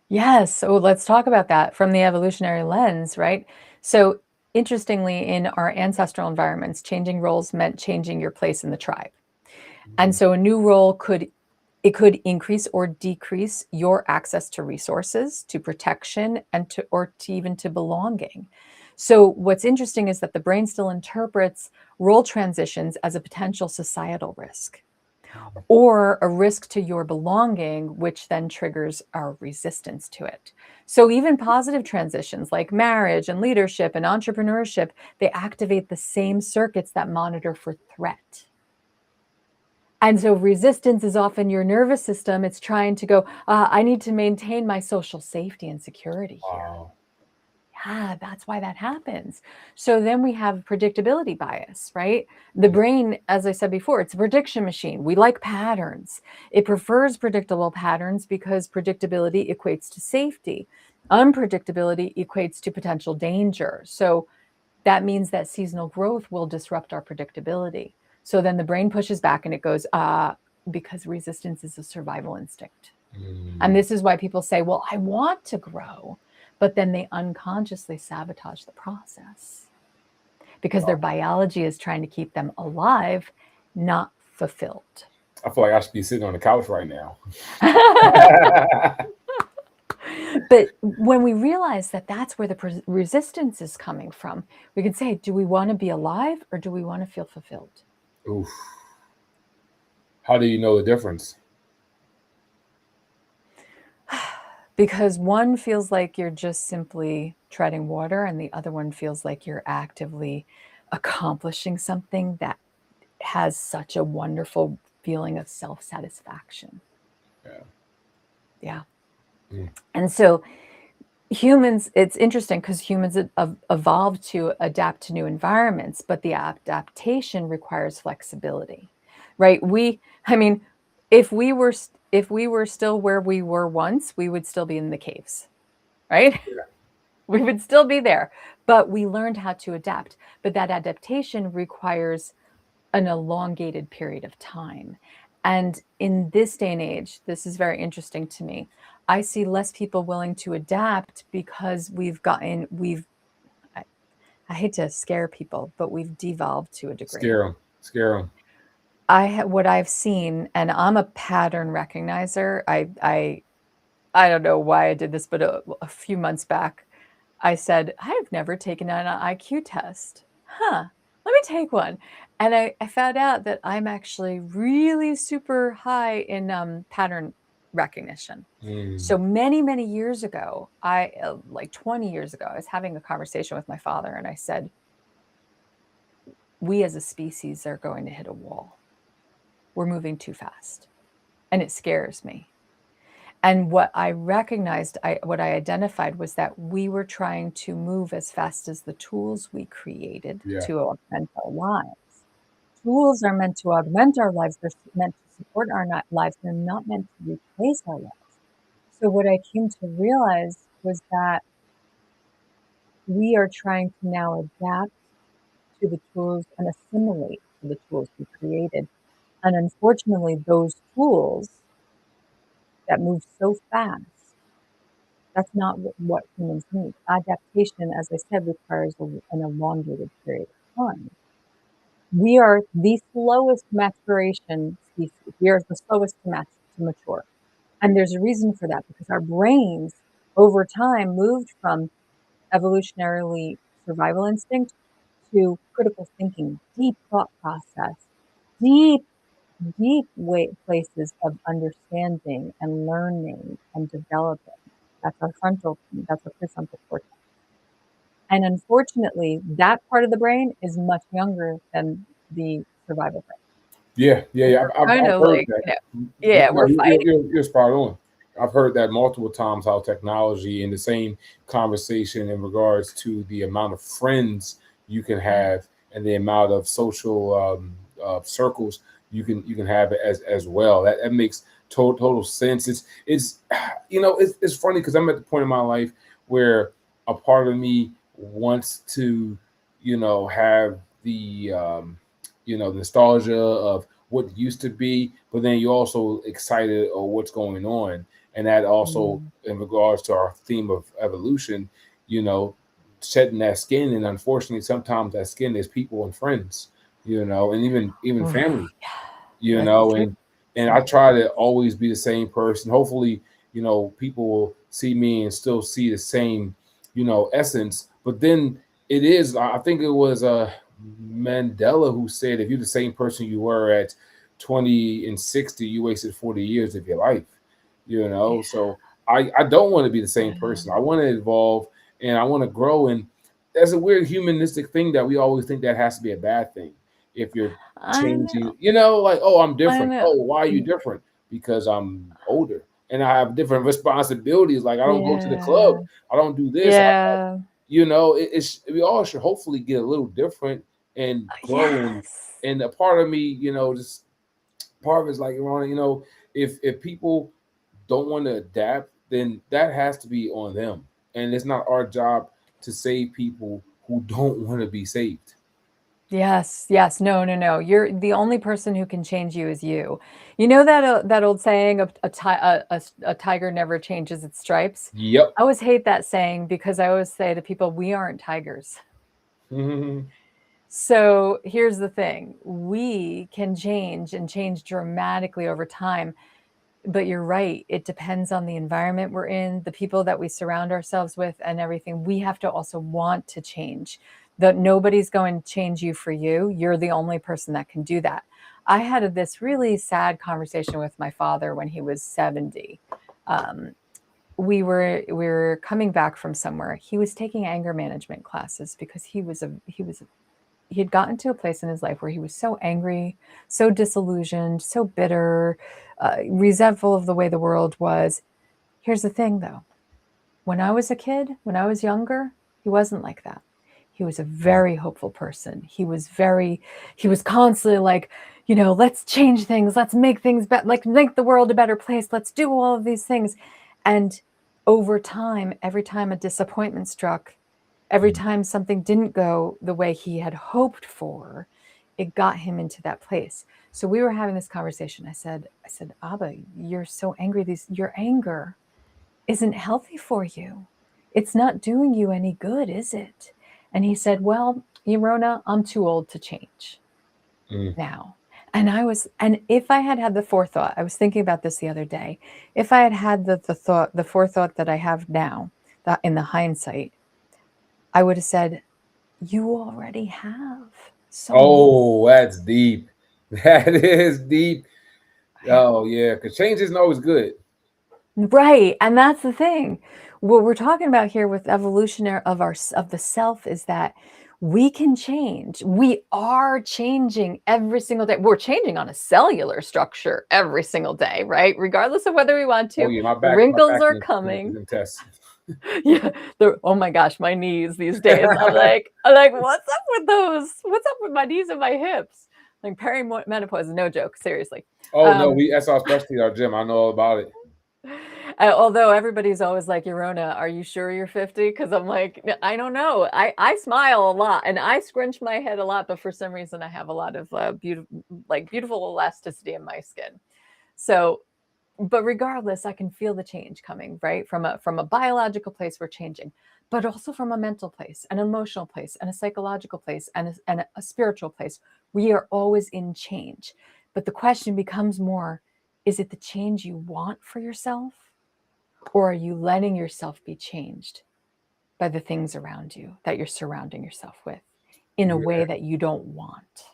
A: Yes. So let's talk about that from the evolutionary lens, right? So interestingly, in our ancestral environments, changing roles meant changing your place in the tribe. And
B: Mhm.
A: so a new role could increase or decrease your access to resources, to protection, and to even to belonging. So what's interesting is that the brain still interprets role transitions as a potential societal risk or a risk to your belonging, which then triggers our resistance to it. So even positive transitions like marriage and leadership and entrepreneurship, they activate the same circuits that monitor for threat. And so resistance is often your nervous system. It's trying to go, I need to maintain my social safety and security here.
B: Wow.
A: Yeah, that's why that happens. So then we have predictability bias, right? The brain, as I said before, it's a prediction machine. We like patterns. It prefers predictable patterns because predictability equates to safety. Unpredictability equates to potential danger. So that means that seasonal growth will disrupt our predictability. So then the brain pushes back and it goes, because resistance is a survival instinct. And
B: Mm.
A: this is why people say, well, I want to grow, but then they unconsciously sabotage the process because their biology is trying to keep them alive, not fulfilled.
B: I feel like I should be sitting on the couch right now.
A: But when we realize that that's where the resistance is coming from, we can say, do we want to be alive or do we want to feel fulfilled?
B: Oof. How do you know the difference?
A: Because one feels like you're just simply treading water, and the other one feels like you're actively accomplishing something that has such a wonderful feeling of self-satisfaction.
B: Yeah.
A: Yeah.
B: Mm.
A: And so humans, it's interesting because humans evolved to adapt to new environments, but the adaptation requires flexibility, right? I mean, if we were still where we were once, we would still be in the caves, right?
B: Yeah.
A: We would still be there, but we learned how to adapt. But that adaptation requires an elongated period of time. And in this day and age, this is very interesting to me. I see less people willing to adapt because I, I hate to scare people, but we've devolved to a degree.
B: Scare them. Scare them.
A: What I've seen, and I'm a pattern recognizer. I don't know why I did this, but a few months back, I said, I have never taken an IQ test. Huh, let me take one. And I found out that I'm actually really super high in pattern recognition.
B: Mm.
A: So many, many years ago, like 20 years ago, I was having a conversation with my father and I said, we as a species are going to hit a wall. We're moving too fast. And it scares me. And what I recognized, what I identified was that we were trying to move as fast as the tools we created
B: Yeah.
A: to augment our lives. Tools are meant to augment our lives. They're meant to support our lives. They're not meant to replace our lives. So what I came to realize was that we are trying to now adapt to the tools and assimilate to the tools we created. And unfortunately, those tools that move so fast, that's not what humans need. Adaptation, as I said, requires an elongated period of time. We are the slowest maturation species. We are the slowest to mature. And there's a reason for that, because our brains over time moved from evolutionarily survival instinct to critical thinking, deep thought process, deep, deep places of understanding and learning and developing. That's that's our prefrontal cortex. And unfortunately, that part of the brain is much younger than the survival brain.
B: Yeah.
A: Kind
B: I've
A: of
B: heard
A: like,
B: that.
A: yeah,
B: No,
A: we're fighting.
B: you're spot on. I've heard that multiple times how technology in the same conversation in regards to the amount of friends you can
A: Yeah.
B: have and the amount of social circles you can have as well. That makes total sense. It's it's funny because I'm at the point in my life where a part of me wants to have the nostalgia of what used to be, but then you're also excited of what's going on. And that also,
A: Mm.
B: in regards to our theme of evolution, you know, shedding that skin. And unfortunately, sometimes that skin is people and friends, and even
A: Oof,
B: family,
A: that's true.
B: and I try to always be the same person. Hopefully, people will see me and still see the same, essence. But then I think it was Mandela who said, if you're the same person you were at 20 and 60, you wasted 40 years of your life,
A: Yeah.
B: So I don't want to be the same person. I want to evolve and I want to grow. And that's a weird humanistic thing that we always think that has to be a bad thing. If you're
A: I know.
B: changing, like, oh, I'm
A: I
B: different.
A: know.
B: Oh, why are you different? Because I'm older and I have different responsibilities. Like I don't go to the
A: Yeah.
B: club. I don't do this.
A: Yeah.
B: We all should hopefully get a little different and grow.
A: Yes.
B: And a part of me, just part of it's like, Ron, if people don't want to adapt, then that has to be on them. And it's not our job to save people who don't want to be saved.
A: Yes, yes. No, no, no. You're the only person who can change you is you. You know that old saying of a tiger never changes its stripes?
B: Yep.
A: I always hate that saying because I always say to people, we aren't tigers.
B: Mhm.
A: So here's the thing. We can change and change dramatically over time. But you're right. It depends on the environment we're in, the people that we surround ourselves with, and everything. We have to also want to change. That nobody's going to change you for you. You're the only person that can do that. I had this really sad conversation with my father when he was 70. Um, we were coming back from somewhere. He was taking anger management classes because he had gotten to a place in his life where he was so angry, so disillusioned, so bitter, resentful of the way the world was. Here's the thing though, when I was a kid, when I was younger, he wasn't like that. He was a very hopeful person. He was constantly like, let's change things, let's make things better, like make the world a better place, let's do all of these things. And over time, every time a disappointment struck, every time something didn't go the way he had hoped for, it got him into that place. So we were having this conversation. I said, Abba, you're so angry. Your anger isn't healthy for you. It's not doing you any good, is it? And he said, well, Rona, I'm too old to change
B: Mm.
A: now. And if I had had the forethought, I was thinking about this the other day. If I had had the forethought that I have now, that in the hindsight, I would have said, you already have so many.
B: Oh, that's deep. That is deep. Oh yeah, because change isn't always good.
A: Right. And that's the thing. What we're talking about here with evolutionary of the self is that we can change. We are changing every single day. We're changing on a cellular structure every single day, right? Regardless of whether we want
B: Oh
A: to.
B: yeah,
A: The
B: my
A: wrinkles
B: back
A: are
B: is
A: coming.
B: in test.
A: Yeah. Oh my gosh, my knees these days. I'm like, what's up with those? What's up with my knees and my hips? Like perimenopause is no joke, seriously.
B: Oh no,
A: Um,
B: that's our specialty at our gym. I know all about it.
A: Although everybody's always like, Yorona, are you sure you're 50? Because I'm like, I don't know. I smile a lot and I scrunch my head a lot, but for some reason I have a lot of beautiful elasticity in my skin. So, but regardless, I can feel the change coming, right? From a biological place, we're changing, but also from a mental place, an emotional place, and a psychological place, and a spiritual place. We are always in change. But the question becomes more, Is it the change you want for yourself? Or are you letting yourself be changed by the things around you that you're surrounding yourself with in a way
B: Yeah.
A: that you don't want?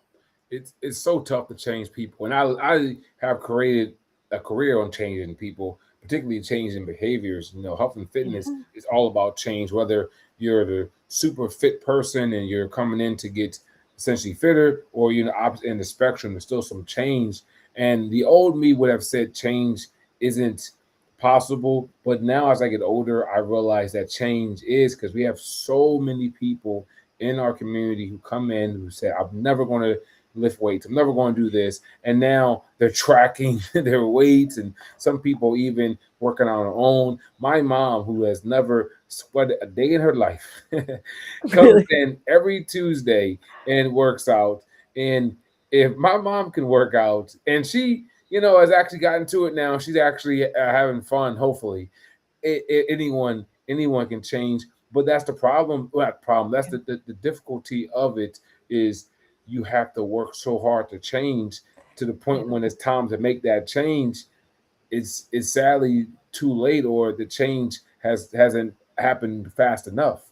B: It's so tough to change people, and I have created a career on changing people, particularly changing behaviors. Health and fitness
A: Yeah.
B: is all about change. Whether you're the super fit person and you're coming in to get essentially fitter, or you're in the opposite end of the spectrum, there's still some change. And the old me would have said change isn't possible, but now as I get older, I realize that change is, because we have so many people in our community who come in who say, "I'm never going to lift weights. I'm never going to do this." And now they're tracking their weights, and some people even working on their own. My mom, who has never sweated a day in her life, comes
A: Really?
B: in every Tuesday and works out. And if my mom can work out, and she, has actually gotten to it now, she's actually having fun. Hopefully, anyone can change. But that's the problem. Well, not problem. That's the difficulty of it is you have to work so hard to change, to the
A: Yeah.
B: point when it's time to make that change, it's sadly too late, or the change hasn't happened fast enough.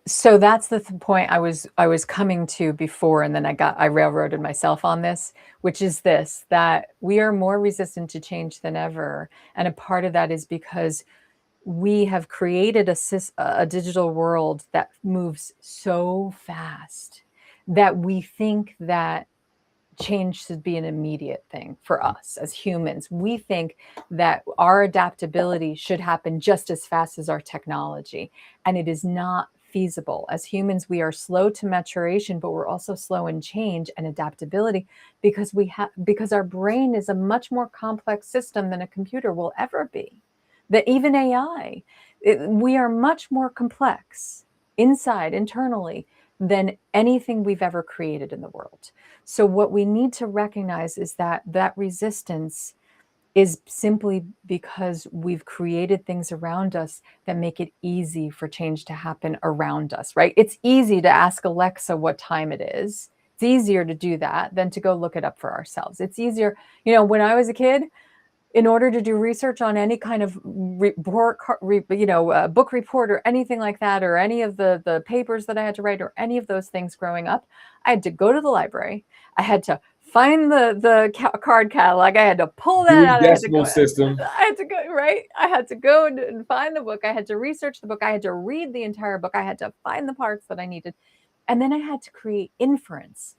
A: So that's the point I was coming to before, and then I railroaded myself on this, which is this, that we are more resistant to change than ever. And a part of that is because we have created a digital world that moves so fast that we think that change should be an immediate thing for us as humans. We think that our adaptability should happen just as fast as our technology, and it is not feasible. As humans, we are slow to maturation, but we're also slow in change and adaptability because our brain is a much more complex system than a computer will ever be. That even AI, we are much more complex internally than anything we've ever created in the world. So what we need to recognize is that resistance is simply because we've created things around us that make it easy for change to happen around us, right? It's easy to ask Alexa what time it is. It's easier to do that than to go look it up for ourselves. It's easier, when I was a kid, in order to do research on any kind of report, book report or anything like that, or any of the papers that I had to write or any of those things growing up, I had to go to the library. I had to find the card catalog. I had to pull that
B: Dewey
A: out.
B: Decimal System.
A: I had to go, right? I had to go and find the book. I had to research the book. I had to read the entire book. I had to find the parts that I needed. And then I had to create inference.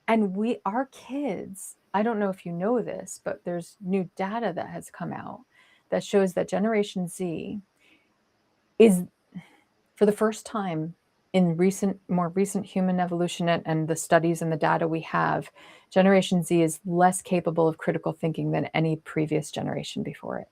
A: And our kids, I don't know if you know this, but there's new data that has come out that shows that Generation Z is, for the first time in more recent human evolution and the studies and the data we have, Generation Z is less capable of critical thinking than any previous generation before it.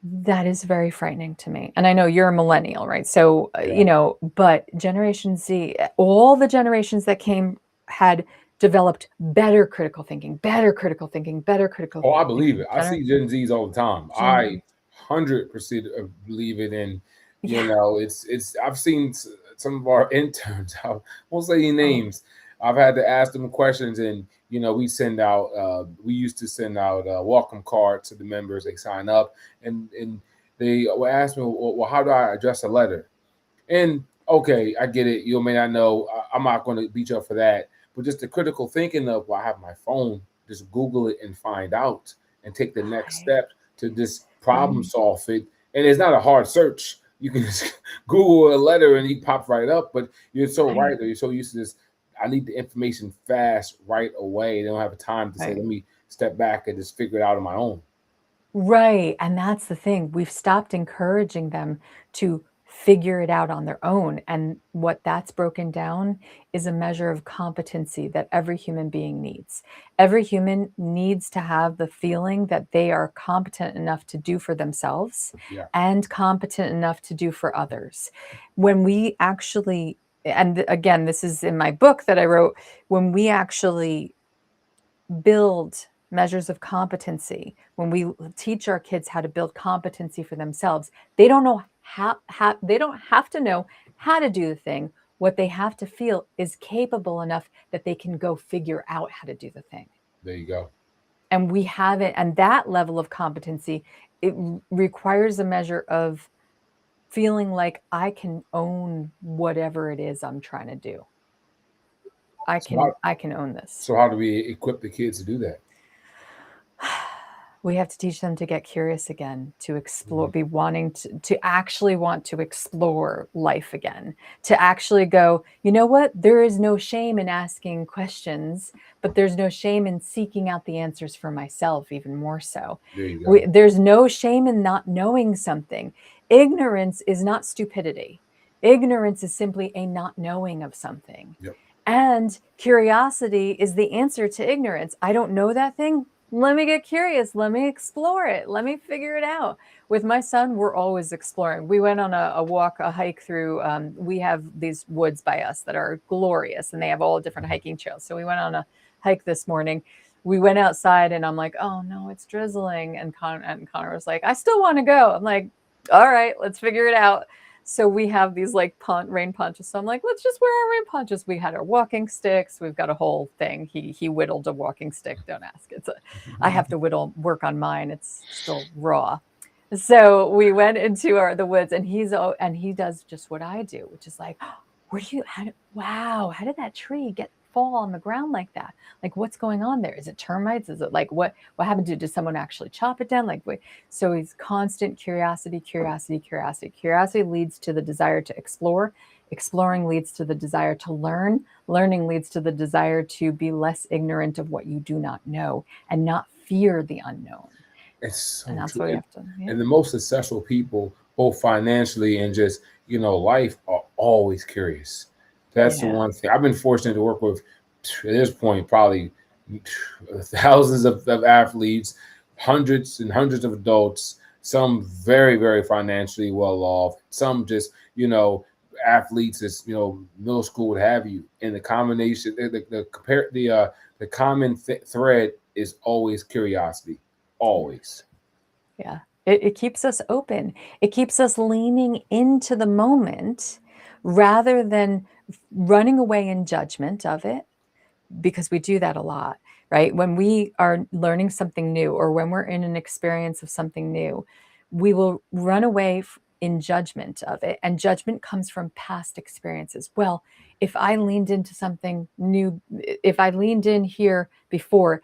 A: That is very frightening to me. And I know you're a millennial, right? So,
B: Yeah.
A: but Generation Z, all the generations that came had developed better critical thinking, better critical thinking, better critical
B: Oh, I believe
A: thinking.
B: it. I see Gen Zs all the time. I
A: Gen
B: 100% believe it. And
A: Yeah.
B: it's I've seen some of our interns. I won't say any
A: Oh,
B: names. I've had to ask them questions, and we send out. We used to send out welcome cards to the members. They sign up, and they will ask me, well, how do I address a letter? And okay, I get it. You may not know. I'm not going to beat you up for that. But just the critical thinking of, well, I have my phone, just Google it and find out, and take the next
A: right,
B: step to just problem
A: right,
B: solve it. And it's not a hard search. You can just Google a letter and he pops right up. But you're so
A: right,
B: right. Or you're so used to this. I need the information fast, right away. They don't have time to say,
A: right.
B: let me step back and just figure it out on my own.
A: Right, and that's the thing. We've stopped encouraging them to figure it out on their own, and what that's broken down is a measure of competency that every human being needs. Every human needs to have the feeling that they are competent enough to do for themselves
B: Yeah.
A: and competent enough to do for others. When we actually, and again, this is in my book that I wrote, when we actually build measures of competency, when we teach our kids how to build competency for themselves, they don't know they don't have to know how to do the thing. What they have to feel is capable enough that they can go figure out how to do the thing.
B: There you go.
A: And we haven't, and that level of competency, it requires a measure of feeling like I can own whatever it is I'm trying to do. I can own this.
B: So how do we equip the kids to do that?
A: We have to teach them to get curious again, to explore, be wanting to actually want to explore life again, to actually go, you know what? There is no shame in asking questions, but there's no shame in seeking out the answers for myself, even more so.
B: There you go.
A: There's no shame in not knowing something. Ignorance is not stupidity. Ignorance is simply a not knowing of something.
B: Yep.
A: And curiosity is the answer to ignorance. I don't know that thing. Let me get curious. Let me explore it. Let me figure it out. With my son, we're always exploring. We went on a walk, a hike through, we have these woods by us that are glorious and they have all different hiking trails. So we went on a hike this morning. We went outside and I'm like, oh no, it's drizzling. And Connor was like, I still want to go. I'm like, all right, let's figure it out. So we have these like rain ponchos. So I'm like, let's just wear our rain ponchos. We had our walking sticks. We've got a whole thing. He whittled a walking stick. Don't ask. I have to work on mine. It's still raw. So we went into the woods and he does just what I do, which is like, how did that tree fall on the ground like that? Like, what's going on there? Is it termites? Is it like, what happened to, did someone actually chop it down? Like, wait. So it's constant curiosity leads to the desire to explore. Exploring leads to the desire to learn. Learning leads to the desire to be less ignorant of what you do not know and not fear the unknown.
B: It's so
A: And that's
B: true.
A: what we have to. Yeah.
B: And the most successful people, both financially and just, life, are always curious. That's the one thing. I've been fortunate to work with, at this point, probably thousands of athletes, hundreds and hundreds of adults, some very, very financially well off, some just, athletes as, middle school, what have you. And the combination, the common thread is always curiosity. Always.
A: Yeah. It keeps us open. It keeps us leaning into the moment rather than running away in judgment of it, because we do that a lot, right? When we are learning something new or when we're in an experience of something new, we will run away in judgment of it. And judgment comes from past experiences. Well, if I leaned into something new, if I leaned in here before,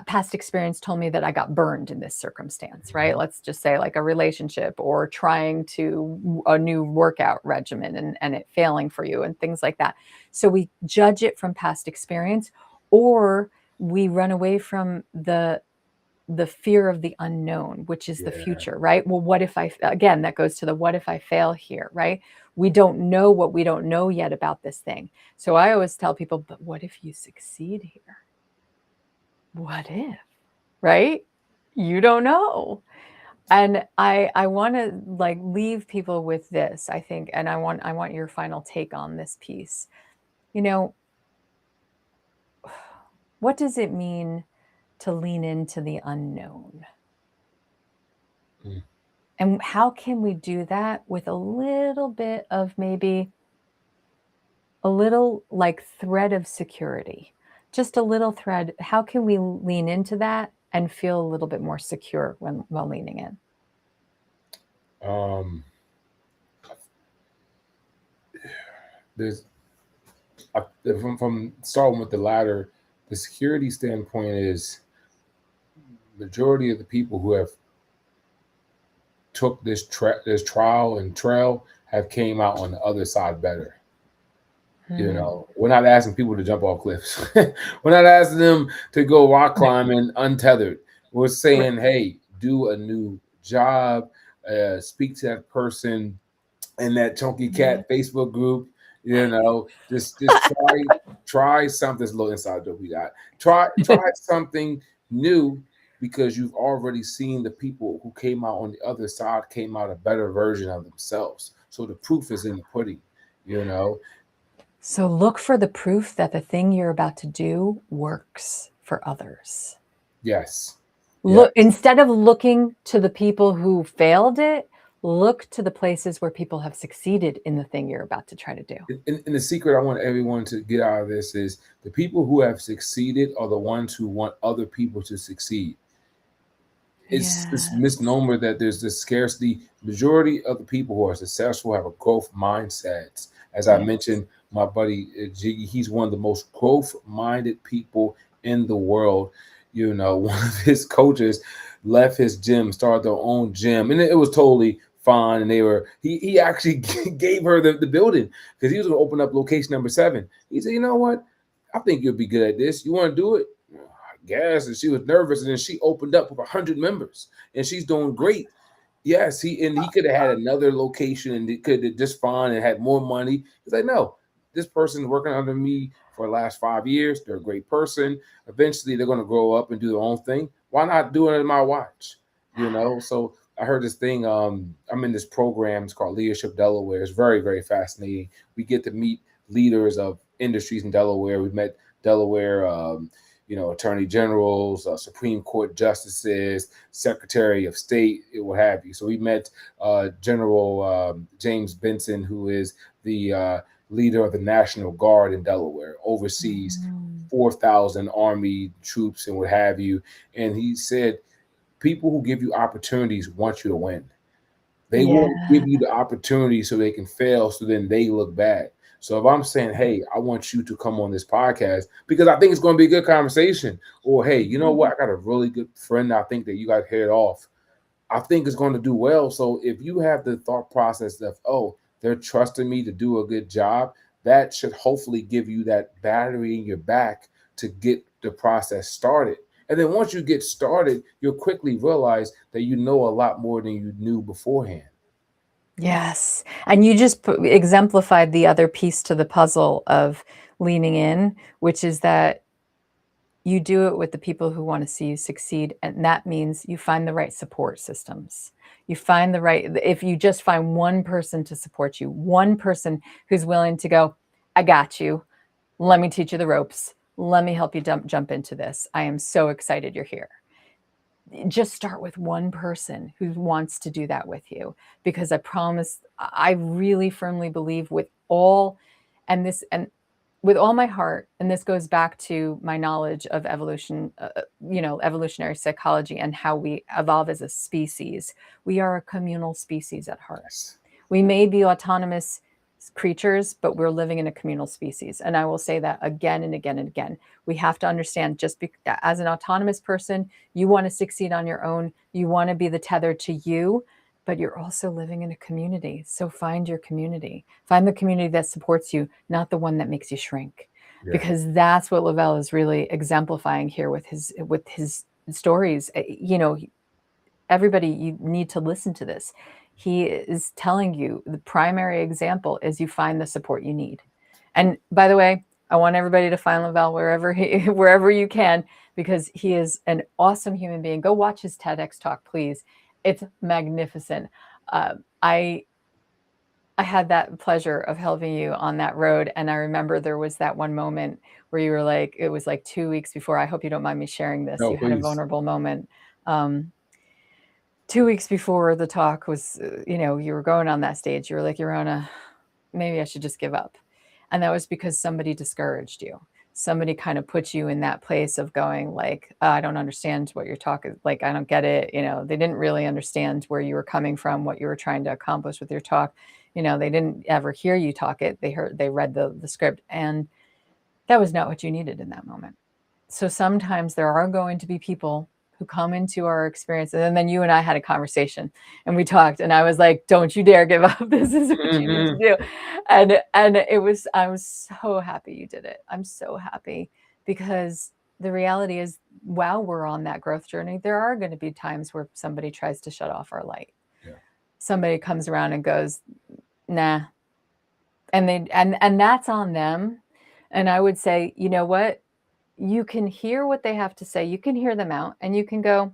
A: past experience told me that I got burned in this circumstance, right? Let's just say like a relationship or trying a new workout regimen and it failing for you and things like that. So we judge it from past experience, or we run away from the fear of the unknown, which is the future, right? Well, again, that goes to the what if I fail here, right? We don't know what we don't know yet about this thing. So I always tell people, but what if you succeed here? What if, right? You don't know. And I want to like leave people with this, I think, and I want your final take on this piece. What does it mean to lean into the unknown? And how can we do that with a little bit of maybe a little like thread of security? Just a little thread. How can we lean into that and feel a little bit more secure while leaning in?
B: From starting with the latter, the security standpoint is majority of the people who have took this trial and trail have came out on the other side better. We're not asking people to jump off cliffs. We're not asking them to go rock climbing untethered. We're saying, hey, do a new job, speak to that person in that Chunky Cat Facebook group. Just try something. This little inside joke we got. Try something new, because you've already seen the people who came out on the other side came out a better version of themselves. So the proof is in the pudding.
A: So look for the proof that the thing you're about to do works for others.
B: Yes.
A: Look, instead of looking to the people who failed it, Look to the places where people have succeeded in the thing you're about to try to do.
B: And the secret I want everyone to get out of this is the people who have succeeded are the ones who want other people to succeed. It's this
A: Yes.
B: misnomer that there's this scarcity. Majority of the people who are successful have a growth mindset. As I
A: Yeah.
B: mentioned, my buddy Jiggy, he's one of the most growth-minded people in the world. One of his coaches left his gym, started their own gym, and it was totally fine. And he actually gave her the building because he was going to open up location number 7. He said, "You know what? I think you'll be good at this. You want to do it?" Gas, and she was nervous, and then she opened up with 100 members, and she's doing great. Yes, he could have had another location, and he could have just fine and had more money. He's like, no, this person's working under me for the last 5 years. They're a great person. Eventually, they're going to grow up and do their own thing. Why not do it in my watch? So I heard this thing. I'm in this program. It's called Leadership Delaware. It's very, very fascinating. We get to meet leaders of industries in Delaware. We met Delaware attorney generals, Supreme Court justices, Secretary of State, what have you. So we met General James Benson, who is the leader of the National Guard in Delaware, oversees 4,000 Army troops and what have you. And he said, people who give you opportunities want you to win. They
A: Yeah.
B: won't give you the opportunity so they can fail, so then they look bad. So if I'm saying, hey, I want you to come on this podcast because I think it's going to be a good conversation, or hey, you know what? I got a really good friend. I think that you got head off. I think it's going to do well. So if you have the thought process of, oh, they're trusting me to do a good job, that should hopefully give you that battery in your back to get the process started. And then once you get started, you'll quickly realize that you know a lot more than you knew beforehand.
A: Yes. And you just exemplified the other piece to the puzzle of leaning in, which is that you do it with the people who want to see you succeed. And that means you find the right support systems. You find the right, if you just find one person to support you, one person who's willing to go, I got you. Let me teach you the ropes. Let me help you jump into this. I am so excited you're here. Just start with one person who wants to do that with you, because I promise, I really firmly believe with all my heart, and this goes back to my knowledge of evolution, evolutionary psychology and how we evolve as a species. We are a communal species at heart.
B: Yes.
A: We may be autonomous creatures, but we're living in a communal species. And I will say that again and again and again. We have to understand, as an autonomous person, you want to succeed on your own. You want to be the tether to you, but you're also living in a community. So find your community. Find the community that supports you, not the one that makes you shrink.
B: Yeah.
A: Because that's what Lavelle is really exemplifying here with his stories. Everybody, you need to listen to this. He is telling you the primary example is you find the support you need. And by the way, I want everybody to find Lavelle wherever you can, because he is an awesome human being. Go watch his TEDx talk, please. It's magnificent. I had that pleasure of helping you on that road. And I remember there was that one moment where you were like, it was like 2 weeks before. I hope you don't mind me sharing this.
B: No,
A: You had a
B: please.
A: vulnerable moment. 2 weeks before the talk was, you were going on that stage. You were like, Yorona, maybe I should just give up. And that was because somebody discouraged you. Somebody kind of put you in that place of going like, I don't understand what you're talking. Like, I don't get it. They didn't really understand where you were coming from, what you were trying to accomplish with your talk. They didn't ever hear you talk it. They read the script, and that was not what you needed in that moment. So sometimes there are going to be people who come into our experience. And then you and I had a conversation and we talked, and I was like, don't you dare give up. This is what you need to do. And I was so happy you did it. I'm so happy, because the reality is, while we're on that growth journey, there are going to be times where somebody tries to shut off our light.
B: Yeah.
A: Somebody comes around and goes, nah. And that's on them. And I would say, you know what? You can hear what they have to say. You can hear them out, and you can go,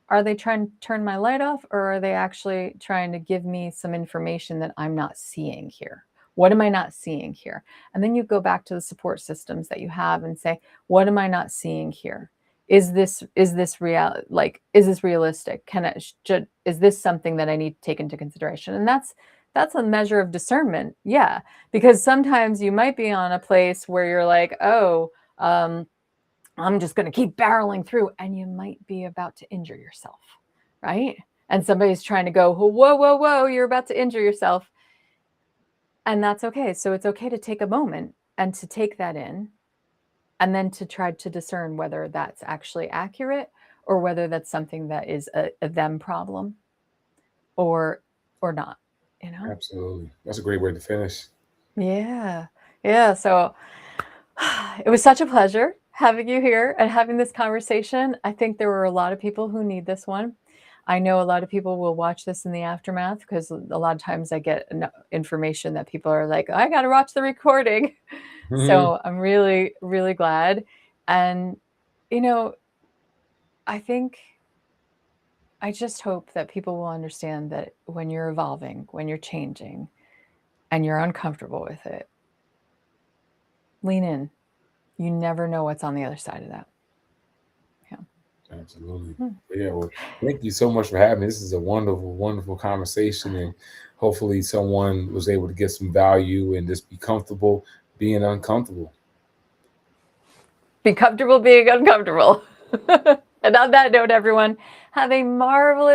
A: are they trying to turn my light off, or are they actually trying to give me some information that I'm not seeing here? What am I not seeing here? And then you go back to the support systems that you have and say, what am I not seeing here? is this real, like, is this realistic? Is this something that I need to take into consideration? And that's a measure of discernment. Yeah. Because sometimes you might be on a place where you're like, oh, I'm just going to keep barreling through, and you might be about to injure yourself, right? And somebody's trying to go, whoa, whoa, whoa, you're about to injure yourself. And that's okay. So it's okay to take a moment and to take that in, and then to try to discern whether that's actually accurate, or whether that's something that is a them problem, or not, you know?
B: Absolutely. That's a great way to finish.
A: Yeah. Yeah. So it was such a pleasure having you here and having this conversation. I think there were a lot of people who need this one. I know a lot of people will watch this in the aftermath, because a lot of times I get information that people are like, I got to watch the recording.
B: Mhm.
A: So I'm really, really glad. And, you know, I just hope that people will understand that when you're evolving, when you're changing, and you're uncomfortable with it, lean in. You never know what's on the other side of that. Yeah.
B: Absolutely.
A: Hmm.
B: Yeah. Well, thank you so much for having me. This is a wonderful, wonderful conversation. And hopefully someone was able to get some value and just be comfortable being uncomfortable.
A: Be comfortable being uncomfortable. And on that note, everyone, have a marvelous